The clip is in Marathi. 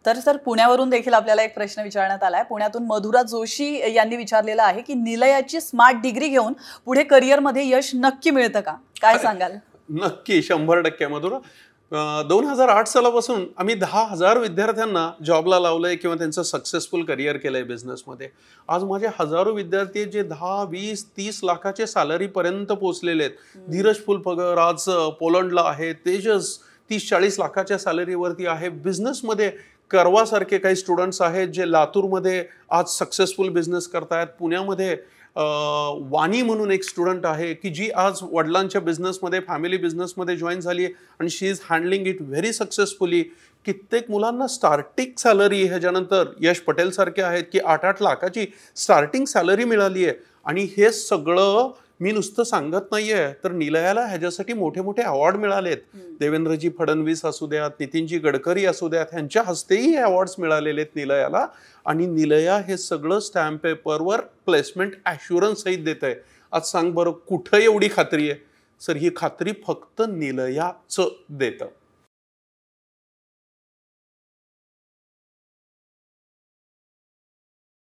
तर सर पुण्यावरून देखील आपल्याला एक प्रश्न विचारण्यात आलाय. पुण्यातून मधुरा जोशी यांनी विचारलेला आहे की निलयाची स्मार्ट डिग्री घेऊन पुढे करिअरमध्ये यश नक्की मिळतं का? काय सांगाल? नक्की 100% मधुरा. 2008 सालापासून आम्ही 10,000 विद्यार्थ्यांना जॉबला लावलंय किंवा त्यांचं सक्सेसफुल करिअर केलंय बिझनेसमध्ये. आज माझे हजारो विद्यार्थी आहेत जे 10, 20, 30 लाखाचे सॅलरी पर्यंत पोहोचलेले आहेत. धीरज फुलपगर आज पोलंडला आहे. तेजस 30-40 लाखाच्या सॅलरीवरती आहे. बिझनेसमध्ये करवासारखे काही स्टुडंट्स आहेत जे लातूरमध्ये आज सक्सेसफुल बिझनेस करतायत. पुण्यामध्ये वाणी म्हणून एक स्टुडंट आहे की जी आज वडिलांच्या बिझनेसमध्ये फॅमिली बिझनेसमध्ये जॉईन झाली आहे आणि she is handling it very successfully. कित्येक मुलांना स्टार्टिंग सॅलरी ह्याच्यानंतर यश पटेल सारखे आहेत की 8-8 लाखाची स्टार्टिंग सॅलरी मिळाली आहे. आणि हे सगळं मी नुसतं सांगत नाहीये, तर निलयाला ह्याच्यासाठी मोठे मोठे अवॉर्ड मिळालेत. देवेंद्रजी फडणवीस असू द्यात, नितीनजी गडकरी असू द्यात, ह्यांच्या हस्तेही हे अवॉर्ड्स मिळालेले आहेत निलयाला. आणि निलया हे सगळं स्टॅम्प पेपरवर प्लेसमेंट ॲश्युरन्स सहित देत आहे. आज सांग बरं कुठं एवढी खात्री आहे? सर ही खात्री फक्त निलयाचं देतं.